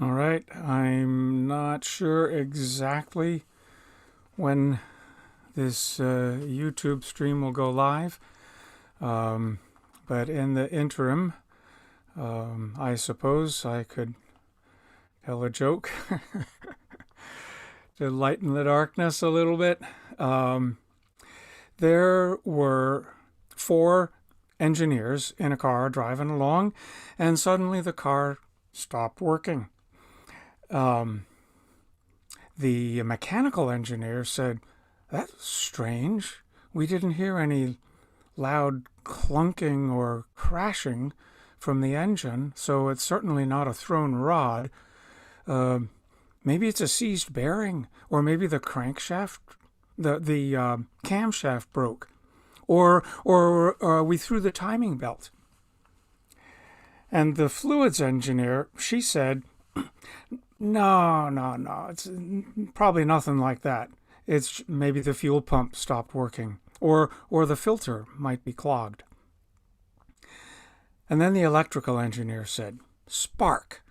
All right, I'm not sure exactly when this YouTube stream will go live, um, but in the interim, I suppose I could tell a joke to lighten the darkness a little bit. Um, there were four engineers in a car driving along, and suddenly the car stopped working. Um, the mechanical engineer said, "That's strange. We didn't hear any loud clunking or crashing from the engine, so it's certainly not a thrown rod. Uh, Maybe it's a seized bearing, or maybe the crankshaft, the camshaft broke, or we threw the timing belt." And the fluids engineer, she said, "No, no, no. It's probably nothing like that. It's maybe the fuel pump stopped working, or the filter might be clogged." And then the electrical engineer said, "Spark.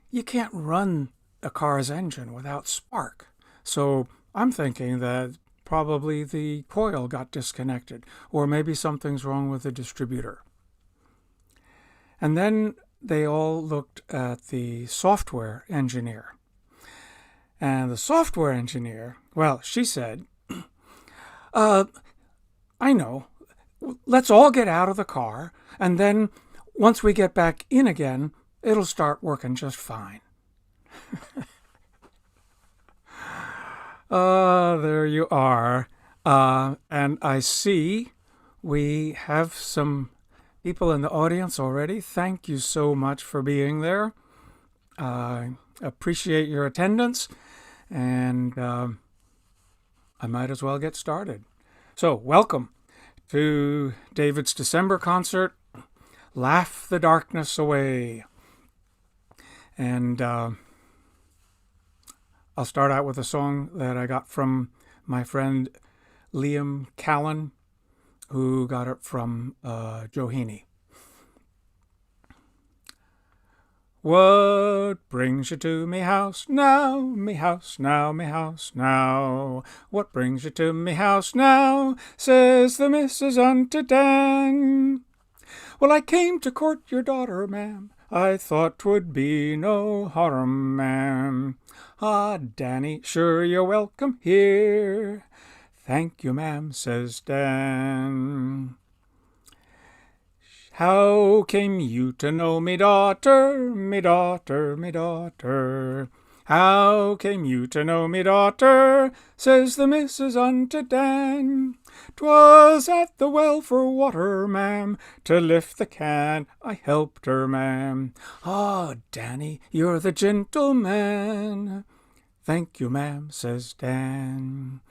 You can't run a car's engine without spark. So I'm thinking that probably the coil got disconnected, or maybe something's wrong with the distributor." And then they all looked at the software engineer. And the software engineer, well, she said, uh, "I know. Let's all get out of the car, and then once we get back in again, it'll start working just fine." There you are. And I see we have some people in the audience already. Thank you so much for being there. I appreciate your attendance, and I might as well get started. So, welcome to David's December concert, Laugh the Darkness Away. And I'll start out with a song that I got from my friend Liam Callan, who got it from Joe Heaney. What brings you to me house now, me house now, me house now? What brings you to me house now, says the missus unto Dan. Well, I came to court your daughter, ma'am. I thought 'twould be no harm, ma'am. Ah, Danny, sure you're welcome here. Thank you, ma'am, says Dan. How came you to know me daughter, me daughter, me daughter? How came you to know me daughter, says the missus unto Dan. 'Twas at the well for water, ma'am, to lift the can I helped her, ma'am. Ah, Danny, you're the gentleman. Thank you, ma'am, says Dan.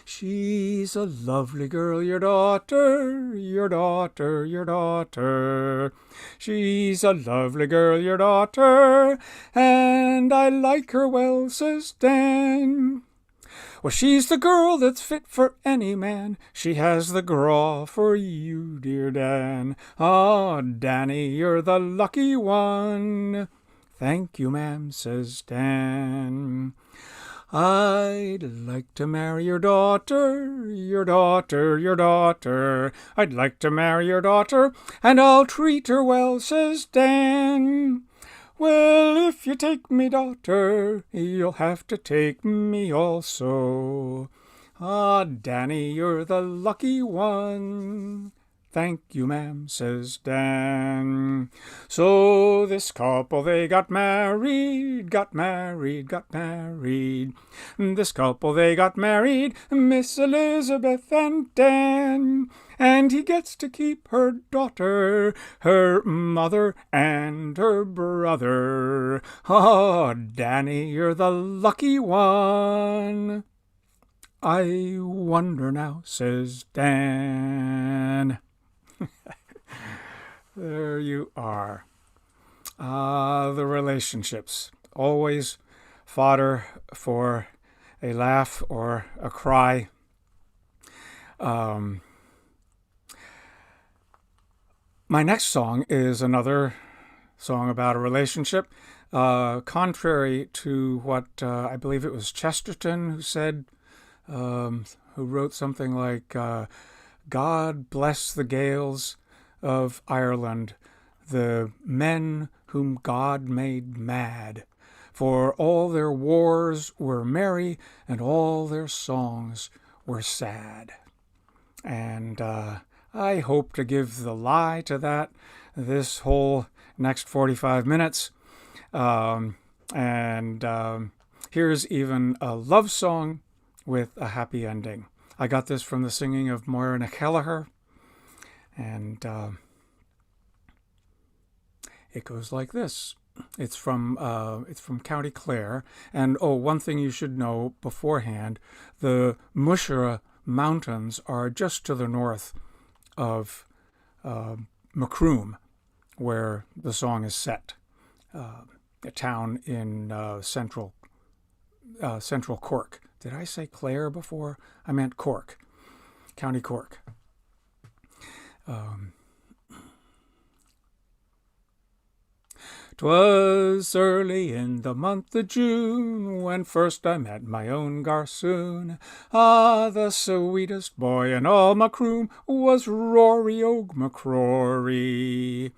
She's a lovely girl, your daughter, your daughter, your daughter. She's a lovely girl, your daughter, and I like her well, says Dan. Well, she's the girl that's fit for any man. She has the graw for you, dear Dan. Ah, Danny, you're the lucky one. Thank you, ma'am, says Dan. I'd like to marry your daughter, your daughter, your daughter. I'd like to marry your daughter, and I'll treat her well, says Dan. Well, if you take me daughter, you'll have to take me also. Ah, Danny, you're the lucky one. Thank you, ma'am, says Dan. So this couple, they got married, got married, got married. This couple, they got married, Miss Elizabeth and Dan. And he gets to keep her daughter, her mother, and her brother. Oh, Danny, you're the lucky one. I wonder now, says Dan. There you are. The relationships. Always fodder for a laugh or a cry. My next song is another song about a relationship. contrary to what I believe it was Chesterton who said, who wrote something like, God bless the Gaels of Ireland, the men whom God made mad, for all their wars were merry and all their songs were sad. And I hope to give the lie to that this whole next 45 minutes. Here's even a love song with a happy ending. I got this from the singing of Moira Kelleher, and it goes like this. It's from County Clare, and one thing you should know beforehand: the Mushera Mountains are just to the north of Macroom, where the song is set. A town in central Cork. Did I say Clare before? I meant Cork, County Cork. 'Twas early in the month of June when first I met my own garsoon. Ah, the sweetest boy in all Macroom was Rory Og McCrory.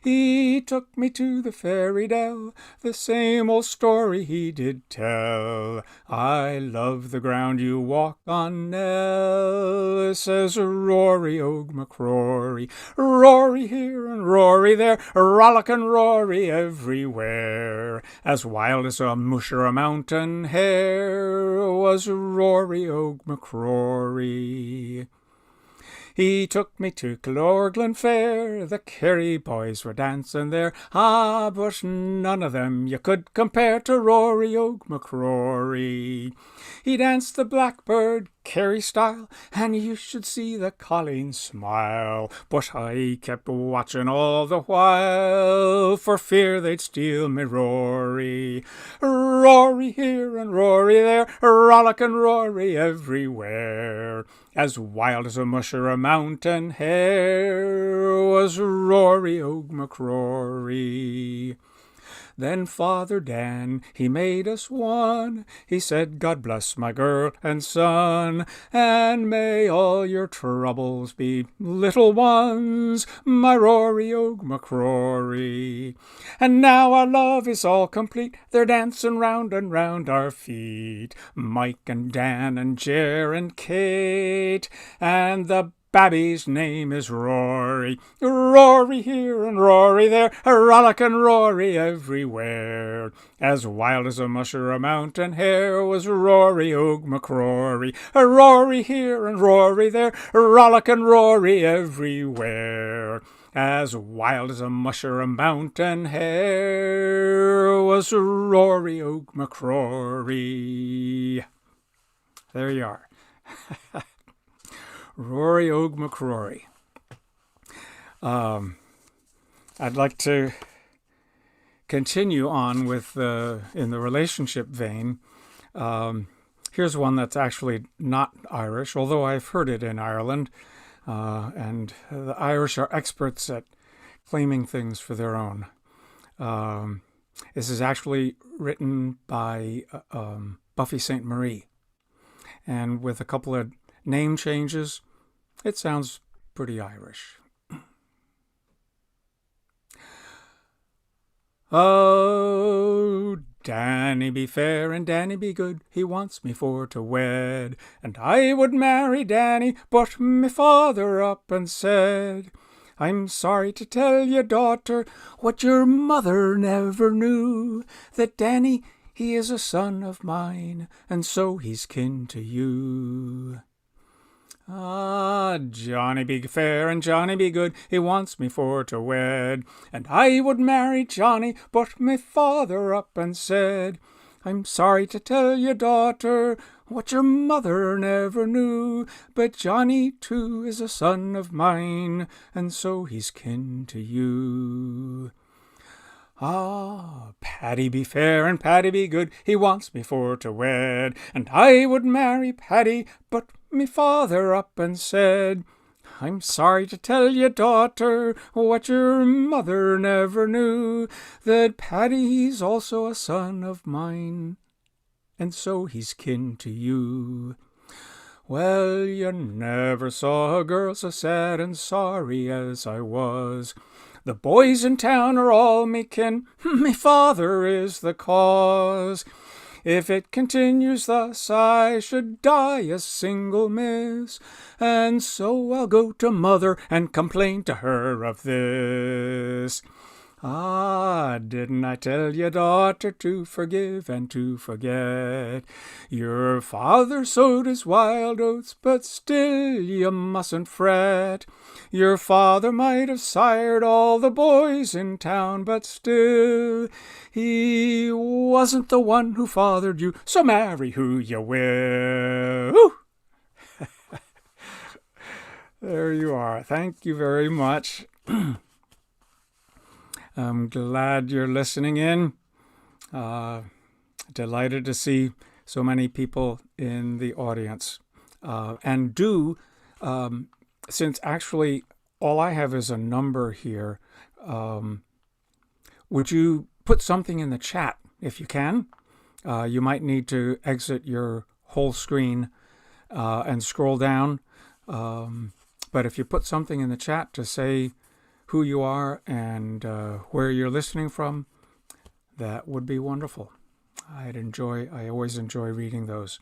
He took me to the fairy dell, the same old story he did tell. I love the ground you walk on, Nell, says Rory Og McCrory. Rory here and Rory there, rollickin' Rory everywhere. As wild as a Mushera mountain hare was Rory Og McCrory. He took me to Kilorglin Fair, the Kerry boys were dancing there. Ah, but none of them you could compare to Rory Og McCrory. He danced the blackbird Kerry style, and you should see the colleen smile. But I kept watching all the while, for fear they'd steal me Rory. Rory here and Rory there, rollickin' Rory everywhere. As wild as a Mushera mountain hare was Rory Og McCrory. Then Father Dan, he made us one. He said, God bless my girl and son, and may all your troubles be little ones, my Rory Og McCrory. And now our love is all complete, they're dancing round and round our feet, Mike and Dan and Jer and Kate, and the Babby's name is Rory. Rory here and Rory there, rollickin' Rory everywhere. As wild as a Mushera mountain hare was Rory Og McCrory. Rory here and Rory there, rollickin' Rory everywhere. As wild as a Mushera mountain hare was Rory Og McCrory. There you are. Rory Og McCrory. I'd like to continue on with in the relationship vein. Here's one that's actually not Irish, although I've heard it in Ireland, and the Irish are experts at claiming things for their own. This is actually written by Buffy St. Marie, and with a couple of name changes, it sounds pretty Irish. Oh, Danny be fair and Danny be good, he wants me for to wed, and I would marry Danny, but me father up and said, I'm sorry to tell you, daughter, what your mother never knew, that Danny, he is a son of mine, and so he's kin to you. Ah, Johnny be fair and Johnny be good, he wants me for to wed, and I would marry Johnny, but me father up and said, I'm sorry to tell you, daughter, what your mother never knew, but Johnny too is a son of mine, and so he's kin to you. Ah, Paddy be fair and Paddy be good, he wants me for to wed, and I would marry Paddy, but me father up and said, I'm sorry to tell you, daughter, what your mother never knew, that Paddy he's also a son of mine, and so he's kin to you. Well, you never saw a girl so sad and sorry as I was. The boys in town are all me kin, me father is the cause. If it continues thus, I should die a single miss, and so I'll go to mother and complain to her of this. Ah, didn't I tell you, daughter, to forgive and to forget? Your father sowed his wild oats, but still you mustn't fret. Your father might have sired all the boys in town, but still he wasn't the one who fathered you, so marry who you will. There you are. Thank you very much. I'm glad you're listening in. Delighted to see so many people in the audience. And since actually all I have is a number here, would you put something in the chat if you can? You might need to exit your whole screen and scroll down. But if you put something in the chat to say who you are and where you're listening from, that would be wonderful. I always enjoy reading those.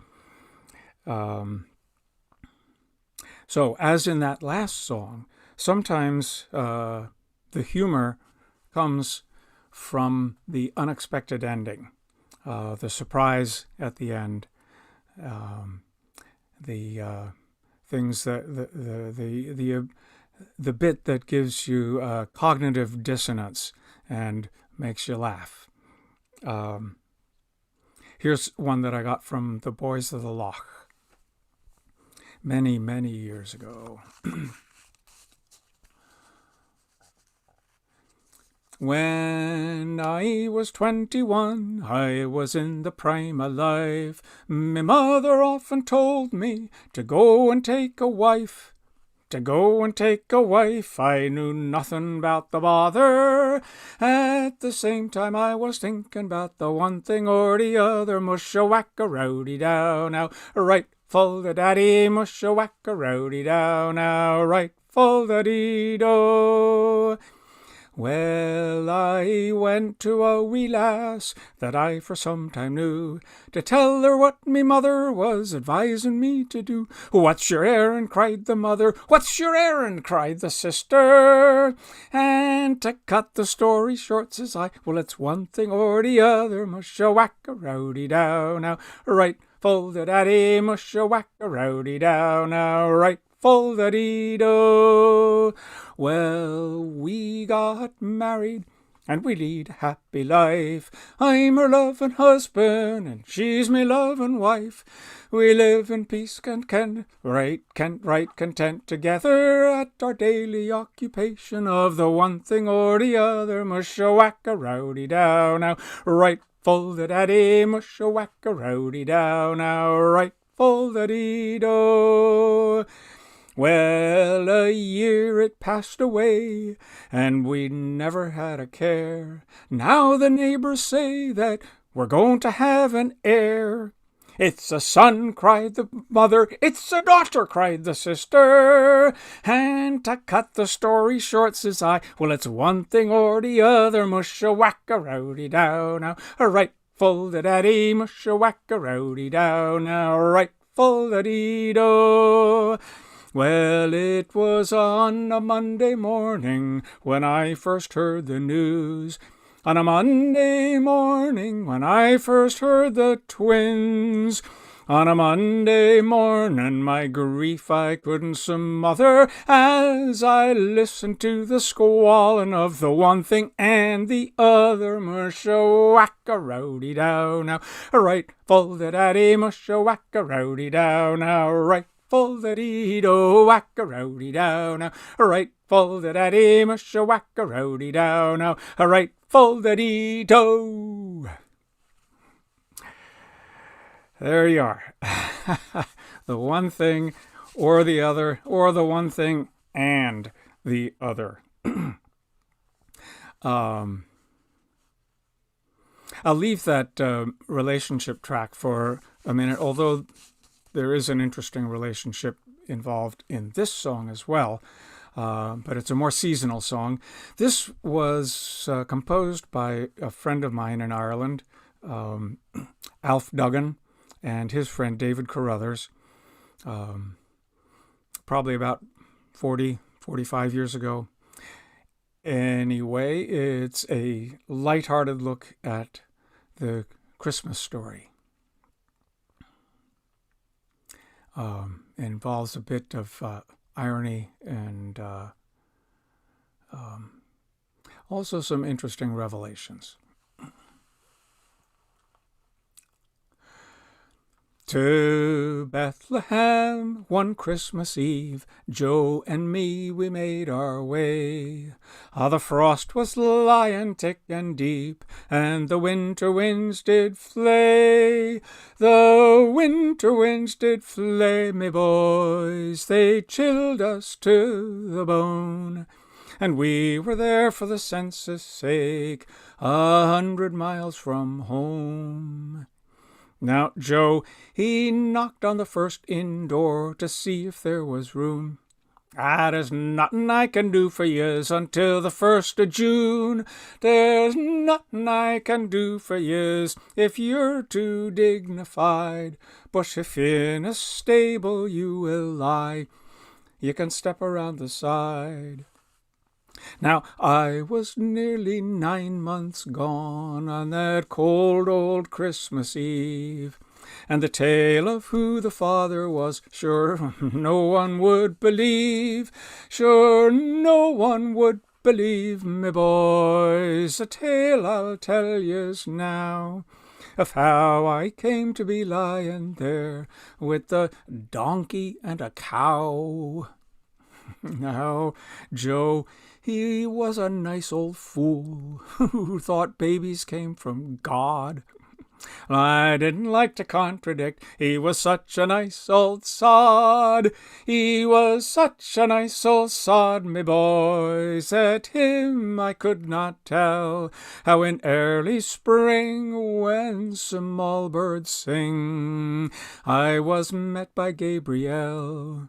So as in that last song, sometimes the humor comes from the unexpected ending, the surprise at the end, the things that the bit that gives you cognitive dissonance and makes you laugh. Here's one that I got from the Boys of the Loch many, many years ago. When I was 21, I was in the prime of life. My mother often told me to go and take a wife. I knew nothing about the bother. At the same time I was thinking about the one thing or the other. Mush-a-whack-a-rowdy-dow now, rightful the daddy. Mush-a-whack-a-rowdy-dow now, rightful the dee-do. Well, I went to a wee lass that I for some time knew, to tell her what me mother was advising me to do. What's your errand? Cried the mother. What's your errand? Cried the sister. And to cut the story short, says I, well, it's one thing or the other. Mush-a-whack-a-rowdy-dow now, rightful the daddy. Mush-a-whack-a-rowdy-dow now, rightful the dee-do. Well, we got married and we lead a happy life. I'm her loving husband and she's me loving wife. We live in peace and right content together at our daily occupation of the one thing or the other. Mush-a-whack-a-rowdy-dow now, rightful the daddy. Mush-a-whack-a-rowdy-dow now, rightful the dee-do. Well, a year it passed away, and we never had a care. Now the neighbors say that we're going to have an heir. It's a son, cried the mother. It's a daughter, cried the sister. And to cut the story short, says I, well, it's one thing or the other. Mush-a-whack-a-rowdy-dow now, rightful the daddy. Mush-a-whack-a-rowdy-dow now, rightful the dee-do. Well, it was on a Monday morning when I first heard the news. On a Monday morning when I first heard the twins. On a Monday morning my grief I couldn't smother as I listened to the squalling of the one thing and the other. Mush-a-whack-a-rowdy-dow now, rightful the daddy. Mush-a-whack-a-rowdy-dow now, rightful the dee-do. Whack-a-rowdy-dow now, rightful the daddy. Mush-a-whack-a-rowdy-dow now, rightful the dee-do. There you are. The one thing or the other, or the one thing and the other. um, I'll leave that relationship track for a minute, although there is an interesting relationship involved in this song as well. But it's a more seasonal song. This was composed by a friend of mine in Ireland, Alf Duggan, and his friend David Carruthers, probably about 45 years ago. Anyway, it's a lighthearted look at the Christmas story. Involves a bit of irony and also some interesting revelations. To Bethlehem one Christmas Eve, Joe and me we made our way. The frost was lying thick and deep, and the winter winds did flay. The winter winds did flay, me boys, they chilled us to the bone. And we were there for the census sake, 100 miles from home. Now Joe, he knocked on the first inn door to see if there was room. There's nothing I can do for yez until the 1st of June. There's nothing I can do for yez if you're too dignified. But if in a stable you will lie, you can step around the side. Now I was nearly 9 months gone on that cold old Christmas Eve, and the tale of who the father was, sure no one would believe. Sure no one would believe, me boys, a tale I'll tell yez now, of how I came to be lying there with a donkey and a cow. Now, Joe, he was a nice old fool who thought babies came from God. I didn't like to contradict, he was such a nice old sod. He was such a nice old sod, me boys, at him I could not tell how in early spring, when small birds sing, I was met by Gabriel.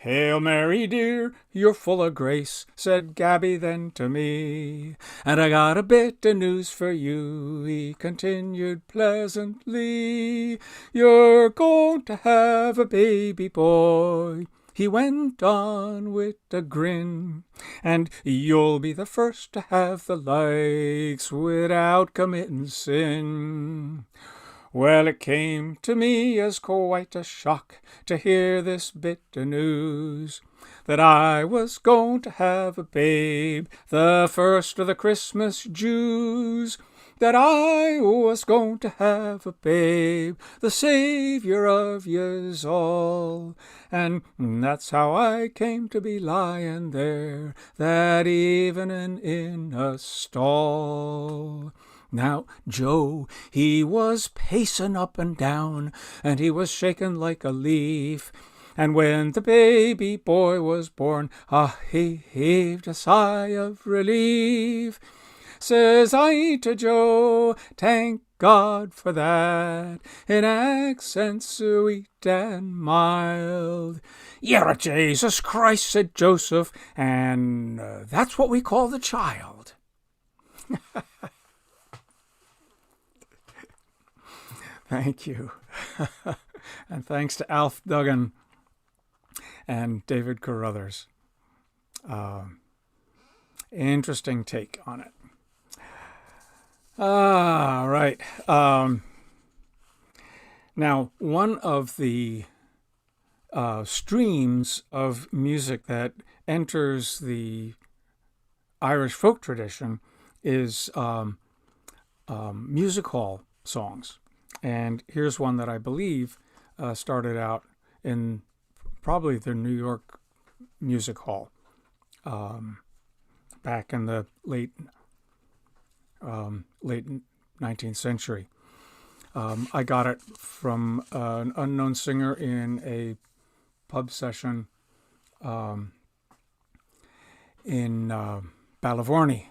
Hail Mary, dear, you're full of grace, said Gabby then to me. And I got a bit of news for you, he continued pleasantly. You're going to have a baby boy, he went on with a grin, and you'll be the first to have the likes without committing sin. Well, it came to me as quite a shock to hear this bit of news, that I was going to have a babe, the first of the Christmas Jews. That I was going to have a babe, the Saviour of yez all. And that's how I came to be lying there that evening in a stall. Now Joe, he was pacing up and down, and he was shaking like a leaf. And when the baby boy was born, he heaved a sigh of relief. Says I to Joe, thank God for that, in accents sweet and mild. You're a Jesus Christ, said Joseph, and that's what we call the child. Thank you. And thanks to Alf Duggan and David Carruthers. Interesting take on it. Right. Now, one of the streams of music that enters the Irish folk tradition is music hall songs. And here's one that I believe started out in probably the New York Music Hall back in the late 19th century. I got it from an unknown singer in a pub session in Balavorny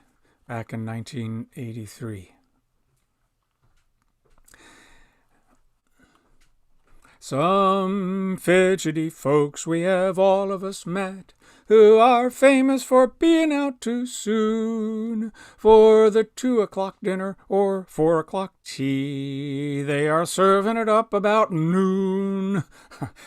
back in 1983. Some fidgety folks we have all of us met, who are famous for being out too soon for the 2 o'clock dinner or 4 o'clock tea. They are serving it up about noon.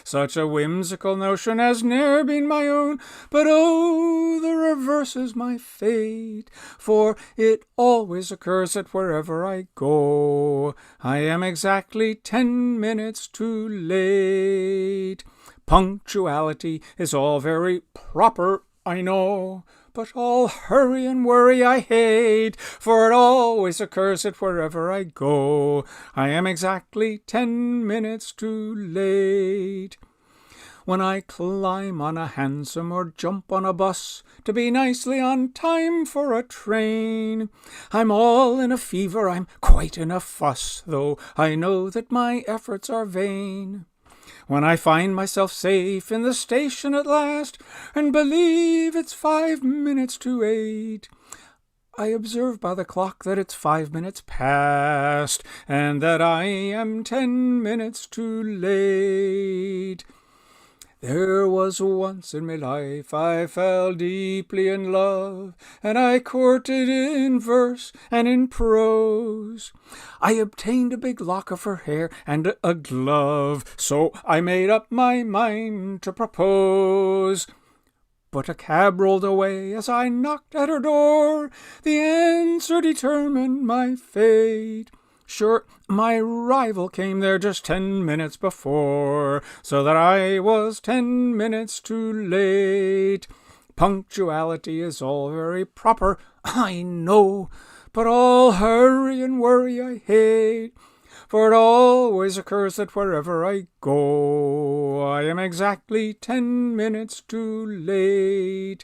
Such a whimsical notion has ne'er been my own, but oh, the reverse is my fate, for it always occurs that wherever I go, I am exactly 10 minutes too late. Punctuality is all very proper, I know, but all hurry and worry I hate, for it always occurs that wherever I go, I am exactly 10 minutes too late. When I climb on a hansom or jump on a bus to be nicely on time for a train, I'm all in a fever, I'm quite in a fuss, though I know that my efforts are vain. When I find myself safe in the station at last, and believe it's 5 minutes to 8, I observe by the clock that it's 5 minutes past, and that I am 10 minutes too late. There was once in my life I fell deeply in love, and I courted in verse and in prose. I obtained a big lock of her hair and a glove, so I made up my mind to propose. But a cab rolled away as I knocked at her door. The answer determined my fate. Sure, my rival came there just 10 minutes before, so that I was 10 minutes too late. Punctuality is all very proper, I know, but all hurry and worry I hate, for it always occurs that wherever I go, I am exactly 10 minutes too late.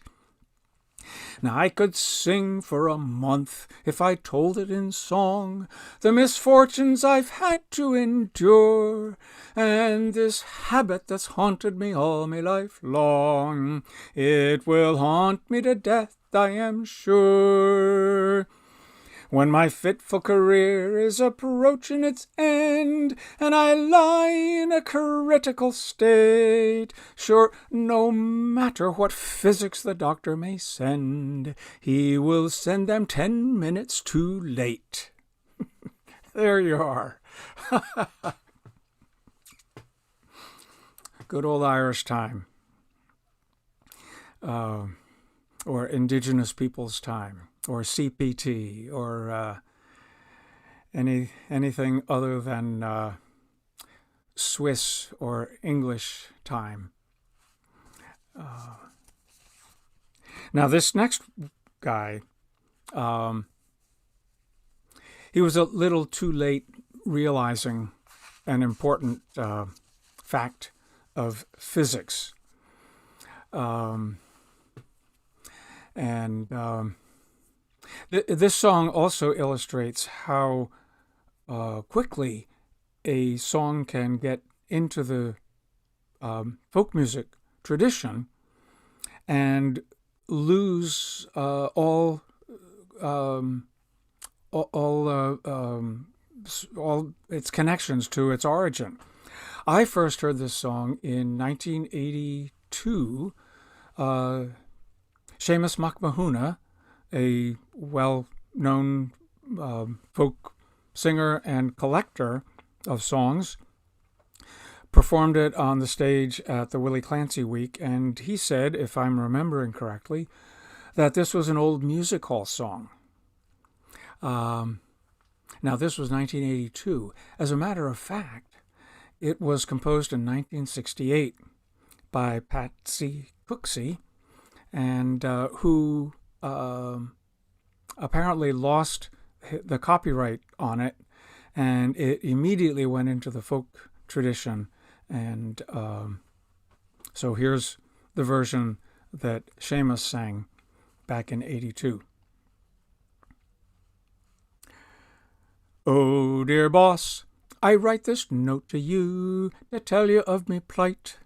Now I could sing for a month if I told it in song, the misfortunes I've had to endure, and this habit that's haunted me all my life long. It will haunt me to death, I am sure. When my fitful career is approaching its end, and I lie in a critical state, sure, no matter what physics the doctor may send, he will send them 10 minutes too late. There you are. Good old Irish time. Or Indigenous Peoples time. Or CPT, or anything other than Swiss or English time. Now, this next guy, he was a little too late realizing an important fact of physics. This song also illustrates how quickly a song can get into the folk music tradition and lose all its connections to its origin. I first heard this song in 1982. Seamus MacMahuna, a well-known folk singer and collector of songs, performed it on the stage at the Willie Clancy Week, and he said, if I'm remembering correctly, that this was an old music hall song. Now, this was 1982. As a matter of fact, it was composed in 1968 by Patsy Cooksey, and who apparently lost the copyright on it, and it immediately went into the folk tradition. And so here's the version that Seamus sang back in 82. Oh, dear boss, I write this note to you to tell you of me plight.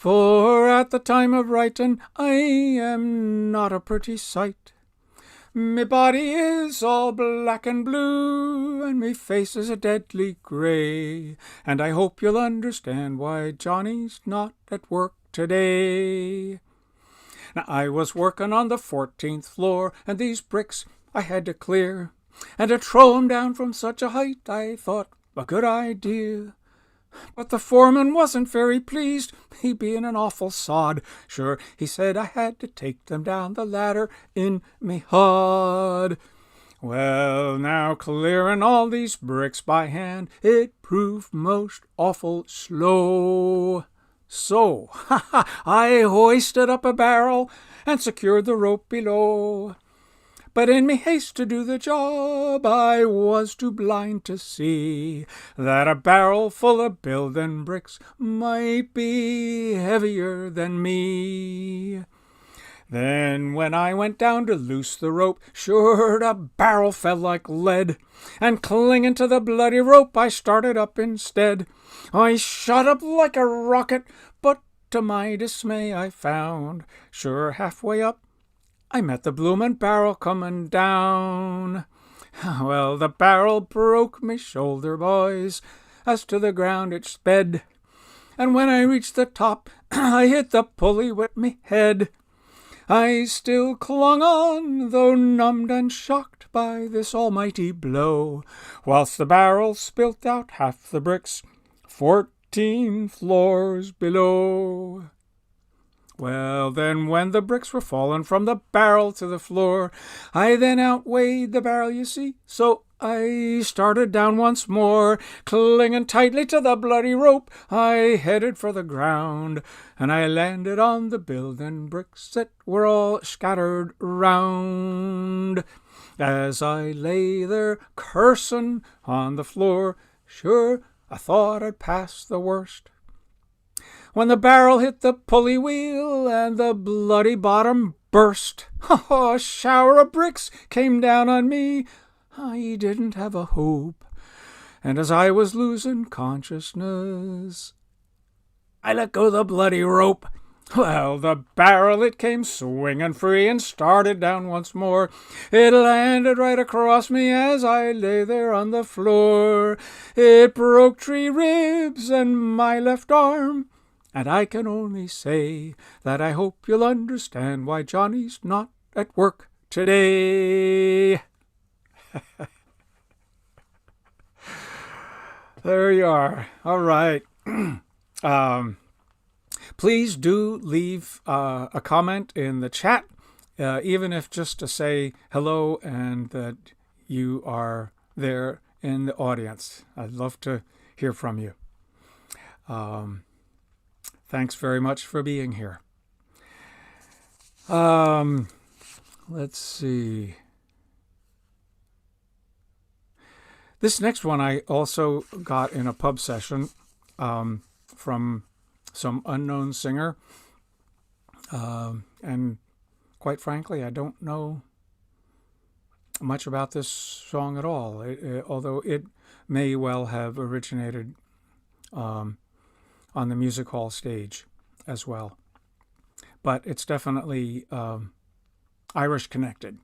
for at the time of writin' I am not a pretty sight. Me body is all black and blue, and me face is a deadly grey, and I hope you'll understand why Johnny's not at work today. Now I was workin' on the 14th floor, and these bricks I had to clear, and to throw 'em down from such a height I thought a good idea. But the foreman wasn't very pleased, he being an awful sod. Sure, he said I had to take them down the ladder in me hod. Well, now clearing all these bricks by hand, it proved most awful slow. So, I hoisted up a barrel and secured the rope below. But in me haste to do the job, I was too blind to see that a barrel full of building bricks might be heavier than me. Then when I went down to loose the rope, sure the barrel fell like lead, and clinging to the bloody rope I started up instead. I shot up like a rocket, but to my dismay I found, sure halfway up, I met the bloomin' barrel comin' down. Well, the barrel broke me shoulder, boys, as to the ground it sped, and when I reached the top, I hit the pulley with me head. I still clung on, though numbed and shocked by this almighty blow, whilst the barrel spilt out half the bricks 14 floors below. Well, then, when the bricks were fallen from the barrel to the floor, I then outweighed the barrel, you see, so I started down once more, clinging tightly to the bloody rope. I headed for the ground, and I landed on the building bricks that were all scattered round. As I lay there cursing on the floor, sure, I thought I'd passed the worst, when the barrel hit the pulley wheel and the bloody bottom burst. A shower of bricks came down on me. I didn't have a hope, and as I was losing consciousness, I let go the bloody rope. Well, the barrel, it came swinging free and started down once more. It landed right across me as I lay there on the floor. It broke 3 ribs and my left arm, and I can only say that I hope you'll understand why Johnny's not at work today. There you are. All right. Please do leave a comment in the chat, even if just to say hello and that you are there in the audience. I'd love to hear from you. Thanks very much for being here. Let's see. This next one I also got in a pub session from some unknown singer. And quite frankly, I don't know much about this song at all, although it may well have originated on the music hall stage as well. But it's definitely Irish connected.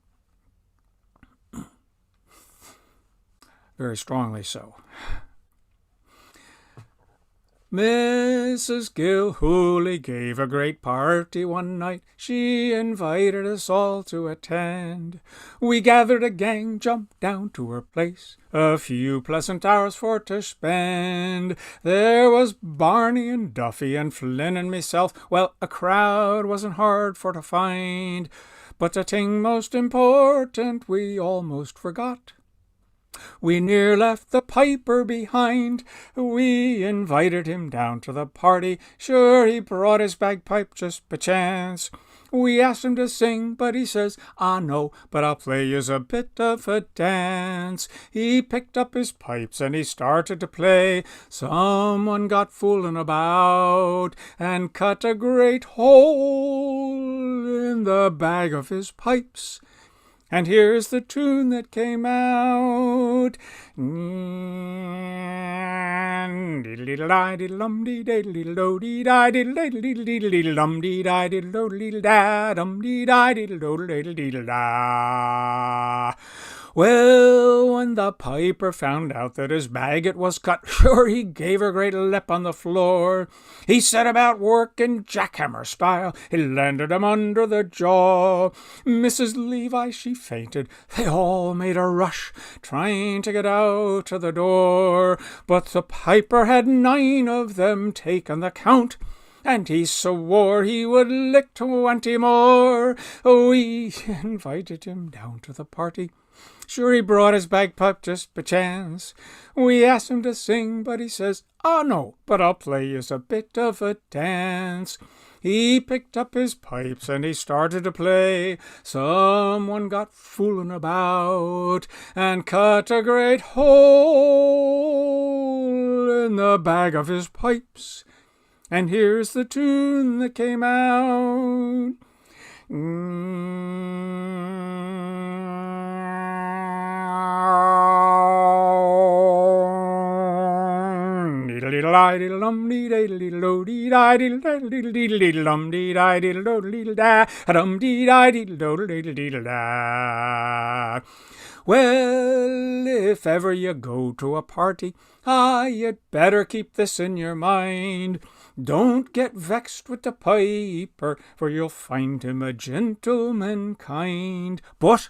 Very strongly so. Mrs. Gilhooly gave a great party one night. She invited us all to attend. We gathered a gang, jumped down to her place, a few pleasant hours for to spend. There was Barney and Duffy and Flynn and myself. Well, a crowd wasn't hard for to find, but the thing most important we almost forgot. We near left the piper behind. We invited him down to the party. Sure, he brought his bagpipe just by chance. We asked him to sing, but he says, "Ah, no, but I'll play yous a bit of a dance." He picked up his pipes and he started to play. Someone got fooling about and cut a great hole in the bag of his pipes. And here's the tune that came out. Well, when the piper found out that his maggot was cut, sure he gave a great lep on the floor. He set about work in jackhammer style, he landed him under the jaw. Mrs. Levi, she fainted, they all made a rush, trying to get out of the door. But the piper had 9 of them taken the count, and he swore he would lick 20 more. We invited him down to the party. Sure, he brought his bagpipe just by chance. We asked him to sing, but he says, "Ah, no, but I'll play you a bit of a dance." He picked up his pipes and he started to play. Someone got fooling about and cut a great hole in the bag of his pipes. And here's the tune that came out. Well, if ever you go to a party, you'd better keep this in your mind. Don't get vexed with the piper, for you'll find him a gentleman kind. But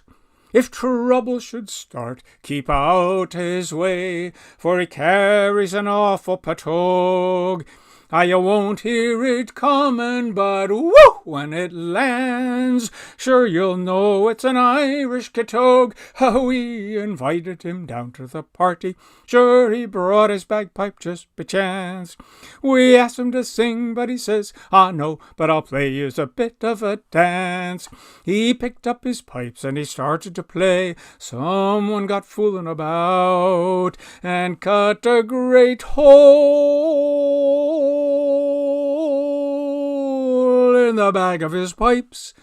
if trouble should start, keep out his way, for he carries an awful patogue. You won't hear it coming, but whoo, when it lands, sure you'll know it's an Irish katogue. We invited him down to the party. Sure, he brought his bagpipe just by chance. We asked him to sing, but he says, "Ah, no, but I'll play you a bit of a dance." He picked up his pipes and he started to play. Someone got fooling about and cut a great hole in the bag of his pipes.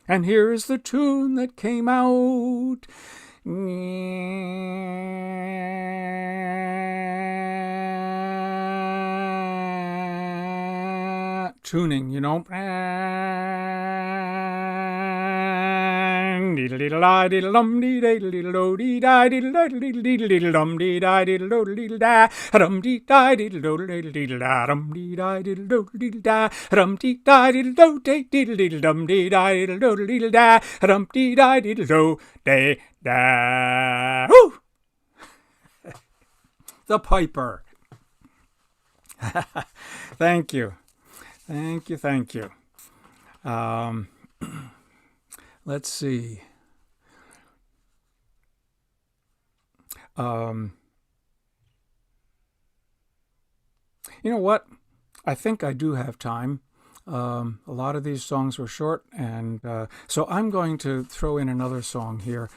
And here's the tune that came out. Tuning, you know. The piper. Thank you. Thank you. Let's see. You know what? I think I do have time. A lot of these songs were short, and so I'm going to throw in another song here.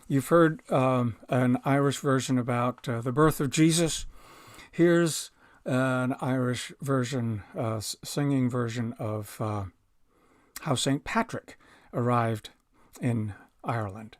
You've heard an Irish version about the birth of Jesus. Here's an Irish version, singing version of how St. Patrick arrived in Ireland.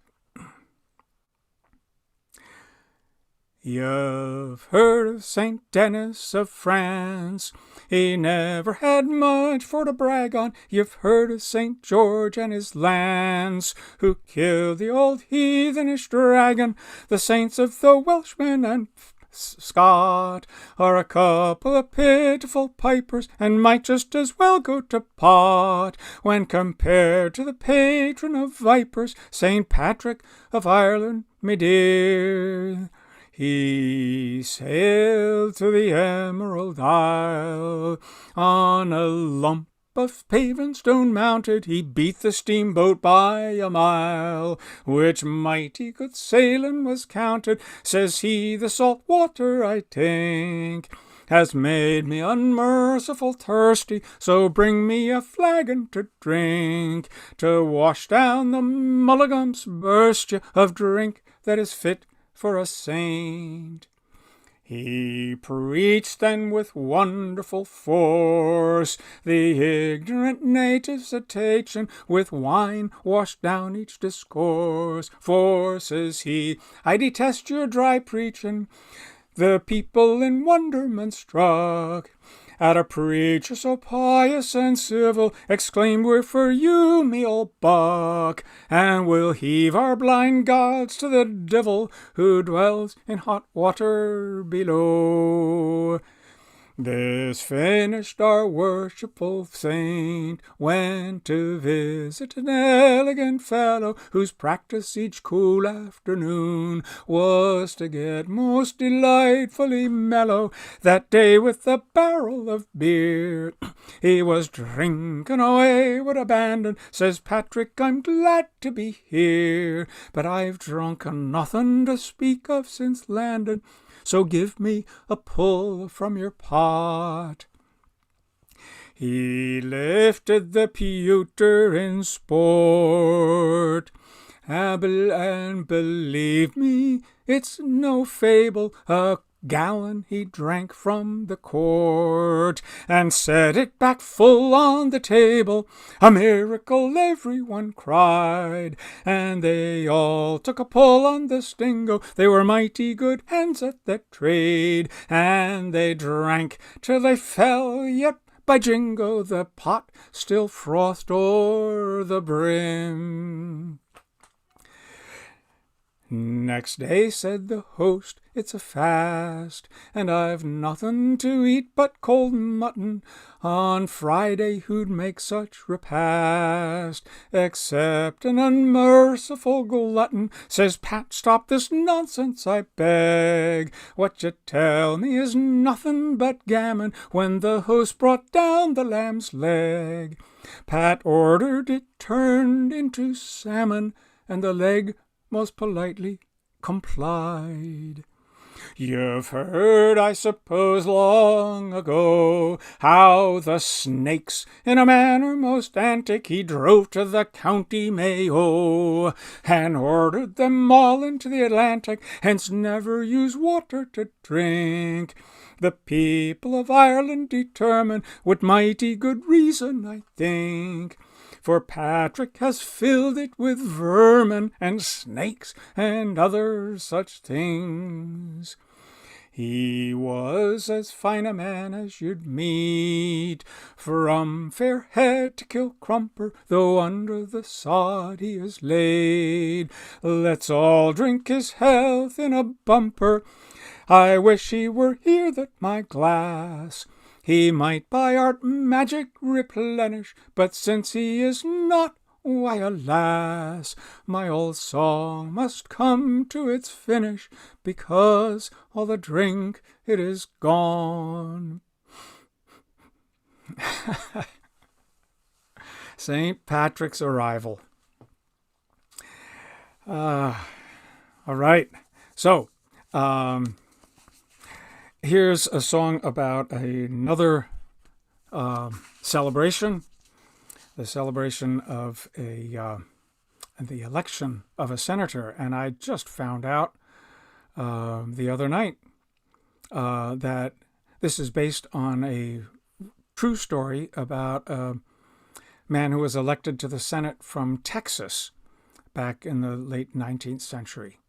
You've heard of St. Denis of France. He never had much for to brag on. You've heard of St. George and his lance, who killed the old heathenish dragon. The saints of the Welshmen and Scott are a couple of pitiful pipers, and might just as well go to pot when compared to the patron of vipers, St. Patrick of Ireland, me dear. He sailed to the Emerald Isle on a lump of paving stone mounted. He beat the steamboat by a mile, which mighty good sailing was counted. Says he, the salt water, I think, has made me unmerciful thirsty, so bring me a flagon to drink, to wash down the mulligans burst of drink that is fit for a saint. He preached then with wonderful force, the ignorant natives a taken, with wine washed down each discourse. For, says he, I detest your dry preaching. The people in wonderment struck at a preacher so pious and civil, exclaimed, we're for you, me old buck, and we'll heave our blind gods to the devil who dwells in hot water below. This finished, our worshipful saint went to visit an elegant fellow whose practice each cool afternoon was to get most delightfully mellow. That day with a barrel of beer he was drinking away with abandon. Says Patrick, I'm glad to be here, but I've drunken nothing to speak of since landing. So give me a pull from your pot. He lifted the pewter in sport, and believe me, it's no fable, a gallon he drank from the quart, and set it back full on the table. A miracle, everyone cried, and they all took a pull on the stingo. They were mighty good hands at that trade, and they drank till they fell, yet by jingo the pot still frothed o'er the brim. Next day, said the host, it's a fast, and I've nothing to eat but cold mutton. On Friday who'd make such repast, except an unmerciful glutton? Says Pat, stop this nonsense, I beg. What you tell me is nothing but gammon. When the host brought down the lamb's leg, Pat ordered it turned into salmon, and the leg most politely complied. You've heard, I suppose, long ago, how the snakes, in a manner most antic, he drove to the county Mayo, and ordered them all into the Atlantic, hence never use water to drink. The people of Ireland determined, with mighty good reason, I think, for Patrick has filled it with vermin and snakes and other such things. He was as fine a man as you'd meet, from Fairhead to Kilcrumper, though under the sod he is laid. Let's all drink his health in a bumper. I wish he were here that my glass he might by art magic replenish, but since he is not, why, alas, my old song must come to its finish, because all the drink it is gone. St. Patrick's arrival. All right, so here's a song about another celebration, the celebration of the election of a senator. And I just found out the other night that this is based on a true story about a man who was elected to the Senate from Texas back in the late 19th century.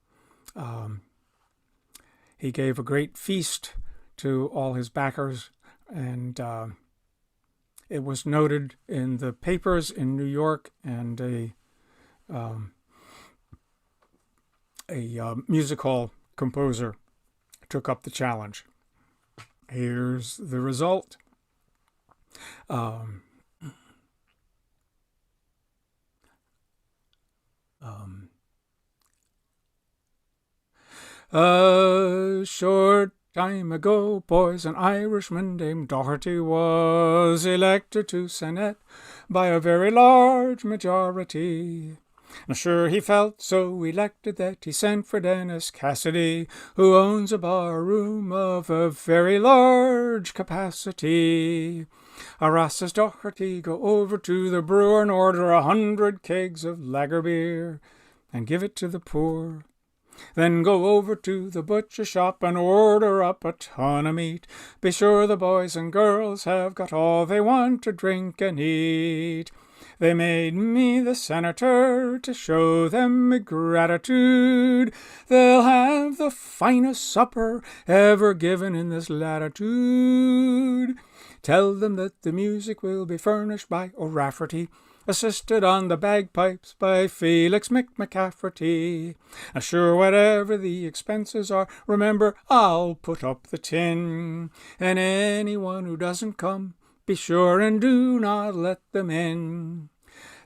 He gave a great feast to all his backers, and it was noted in the papers in New York, and a music hall composer took up the challenge. Here's the result. A short time ago, boys, an Irishman named Doherty was elected to Senate by a very large majority. And sure he felt so elected that he sent for Dennis Cassidy, who owns a bar room of a very large capacity. Arras, says Doherty, go over to the brewer and order 100 kegs of lager beer and give it to the poor. Then go over to the butcher shop and order up a ton of meat. Be sure the boys and girls have got all they want to drink and eat. They made me the senator to show them my gratitude. They'll have the finest supper ever given in this latitude. Tell them that the music will be furnished by O'Rafferty, assisted on the bagpipes by Felix McCafferty. Sure, whatever the expenses are, remember I'll put up the tin. And anyone who doesn't come, be sure and do not let them in.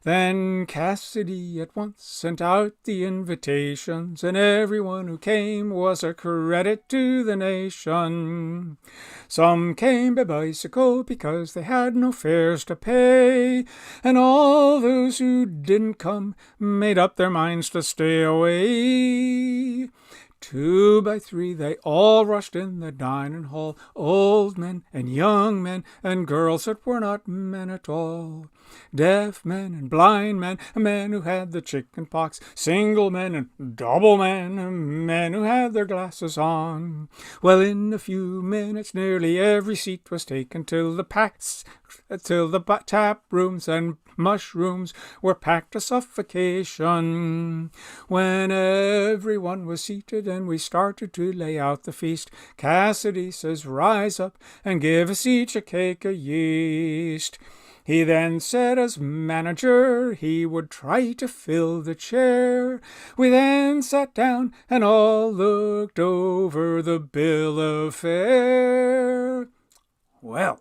Then Cassidy at once sent out the invitations, and everyone who came was a credit to the nation. Some came by bicycle because they had no fares to pay, and all those who didn't come made up their minds to stay away. 2 by 3 they all rushed in the dining hall, old men and young men and girls that were not men at all, deaf men and blind men, men who had the chicken pox, single men and double men, men who had their glasses on. Well, in a few minutes nearly every seat was taken till the tap rooms and mushrooms were packed to suffocation. When everyone was seated and we started to lay out the feast, Cassidy says, "Rise up and give us each a cake of yeast." He then said as manager he would try to fill the chair. We then sat down and all looked over the bill of fare. Well,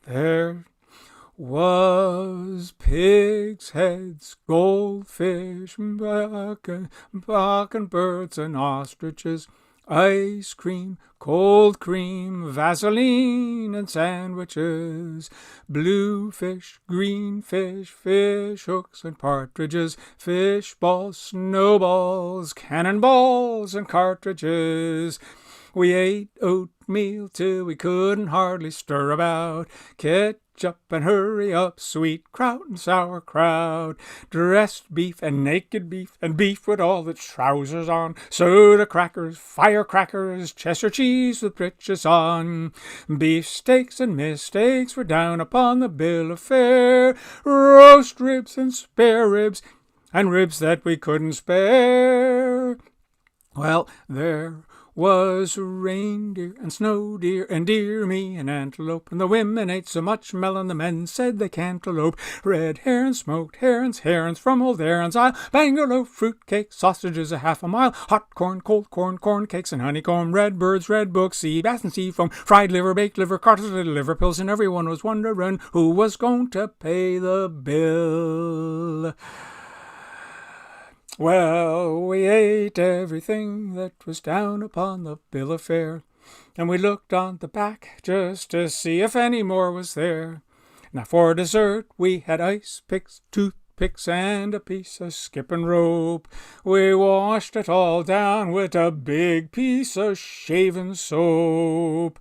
there was pigs' heads, goldfish, mockingbirds and ostriches, ice cream, cold cream, Vaseline and sandwiches, blue fish, green fish, fish hooks and partridges, fish balls, snowballs, cannonballs and cartridges. We ate oatmeal till we couldn't hardly stir about, ketchup and hurry up, sweet kraut and sauerkraut, dressed beef and naked beef and beef with all the trousers on, soda crackers, firecrackers, Cheshire cheese with breeches on, beef steaks and mistakes were down upon the bill of fare, roast ribs and spare ribs and ribs that we couldn't spare. Well, there was reindeer and snow deer and deer me and antelope, and the women ate so much melon the men said they can't elope. Red herons, smoked herons, herons from old Aaron's Isle, Bangalore fruit cake, sausages a half a mile, hot corn, cold corn, corn cakes and honeycomb, red birds, red books, sea bass and sea foam, fried liver, baked liver, cartilage, liver pills, and everyone was wondering who was going to pay the bill. Well, we ate everything that was down upon the bill of fare, and we looked on the back just to see if any more was there. Now for dessert we had ice picks, toothpicks, and a piece of skipping rope. We washed it all down with a big piece of shaving soap.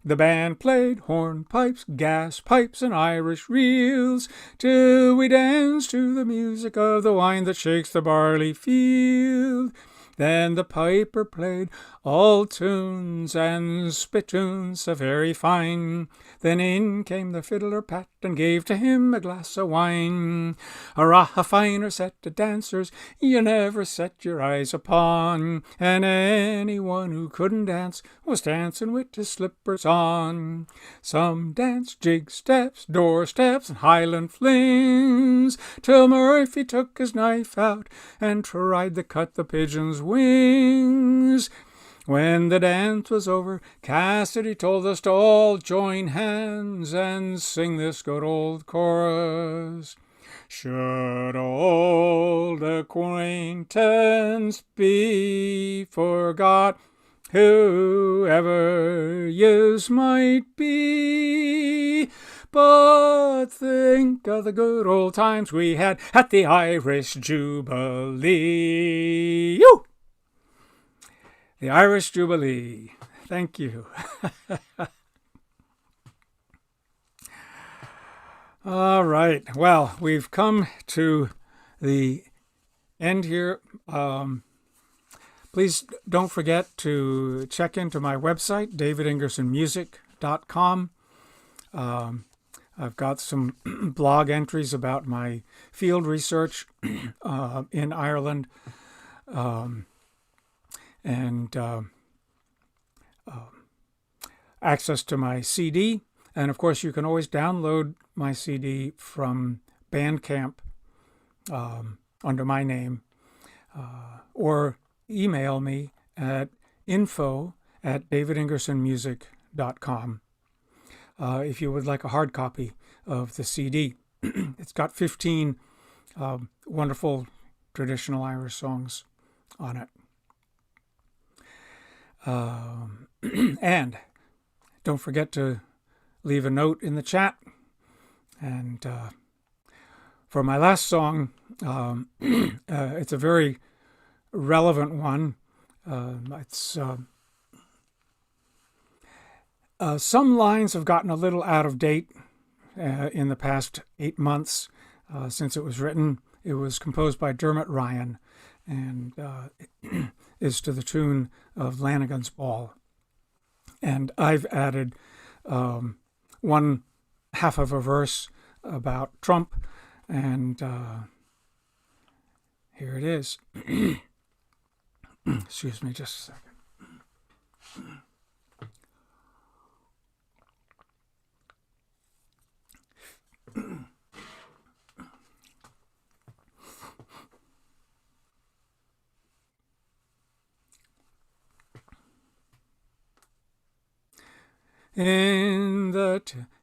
The band played hornpipes, gas pipes, and Irish reels, till we danced to the music of the wine that shakes the barley field. Then the piper played all tunes and spittoons so very fine. Then in came the fiddler Pat and gave to him a glass of wine. A finer set of dancers you never set your eyes upon, and anyone who couldn't dance was dancing with his slippers on. Some danced jig steps, door steps, and Highland flings, till Murphy took his knife out and tried to cut the pigeon's wings. When the dance was over, Cassidy told us to all join hands and sing this good old chorus. Should old acquaintance be forgot, whoever yous might be, but think of the good old times we had at the Irish Jubilee. Yoo! The Irish Jubilee. Thank you. All right. Well, we've come to the end here. Please don't forget to check into my website, davidingersonmusic.com. I've got some blog entries about my field research in Ireland, and access to my CD. And of course, you can always download my CD from Bandcamp under my name, or email me at info@davidingersonmusic.com if you would like a hard copy of the CD. It's got 15 wonderful traditional Irish songs on it. And don't forget to leave a note in the chat. And for my last song, it's a very relevant one. It's some lines have gotten a little out of date in the past 8 months since it was written. It was composed by Dermot Ryan and is to the tune of Lanigan's Ball. And I've added one half of a verse about Trump, and here it is. Excuse me just a second.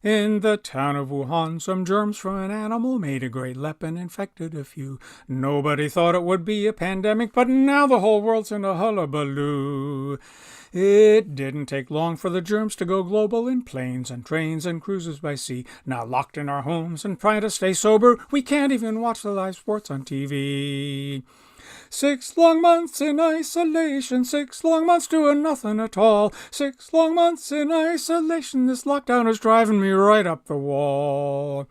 In the town of Wuhan, some germs from an animal made a great leap and infected a few. Nobody thought it would be a pandemic, but now the whole world's in a hullabaloo. It didn't take long for the germs to go global in planes and trains and cruises by sea. Now locked in our homes and trying to stay sober, we can't even watch the live sports on TV. 6 long months in isolation, 6 long months doing nothing at all. 6 long months in isolation, this lockdown is driving me right up the wall.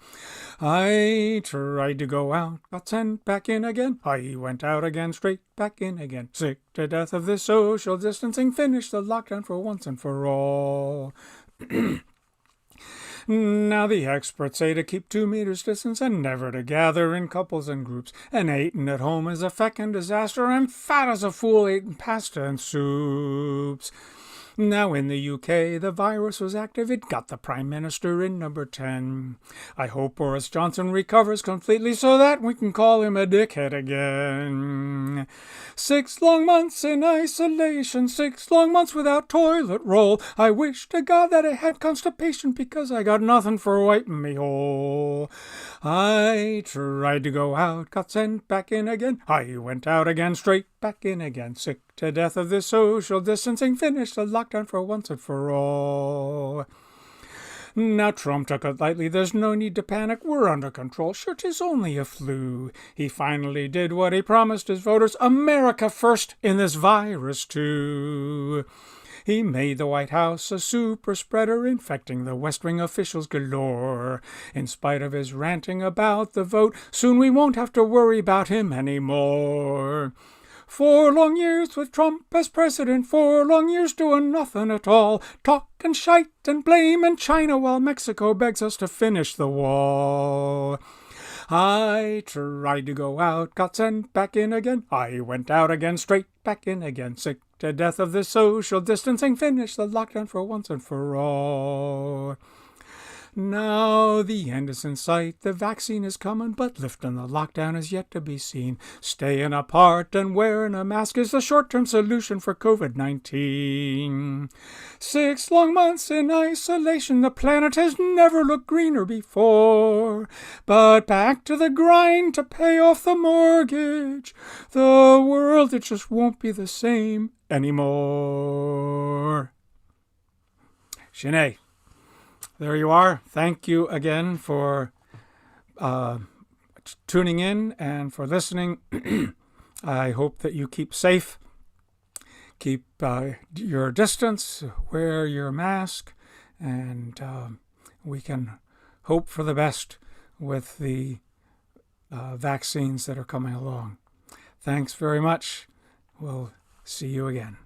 I tried to go out, got sent back in again. I went out again, straight back in again. Sick to death of this social distancing, finish the lockdown for once and for all. Now the experts say to keep 2 meters distance and never to gather in couples and groups. And eating at home is a feckin' disaster. I'm fat as a fool eating pasta and soups. Now in the UK, the virus was active. It got the Prime Minister in number 10. I hope Boris Johnson recovers completely so that we can call him a dickhead again. 6 long months in isolation, 6 long months without toilet roll. I wish to God that I had constipation because I got nothing for wiping me hole. I tried to go out, got sent back in again. I went out again, straight back in again. Sick to death of this social distancing, finish the lockdown for once and for all. Now Trump took it lightly, there's no need to panic, we're under control, sure 'tis only a flu. He finally did what he promised his voters, America first in this virus too. He made the White House a super spreader, infecting the West Wing officials galore. In spite of his ranting about the vote, soon we won't have to worry about him anymore. 4 long years with Trump as president, 4 long years doing nothing at all, talking shite and blaming China while Mexico begs us to finish the wall. I tried to go out, got sent back in again. I went out again, straight back in again. Sick to death of this social distancing, finish the lockdown for once and for all. Now the end is in sight, the vaccine is coming, but lifting the lockdown is yet to be seen. Staying apart and wearing a mask is the short-term solution for COVID-19. 6 long months in isolation, the planet has never looked greener before. But back to the grind to pay off the mortgage. The world, it just won't be the same anymore. Sinead. There you are. Thank you again for tuning in and for listening. I hope that you keep safe, keep your distance, wear your mask, and we can hope for the best with the vaccines that are coming along. Thanks very much. We'll See you again.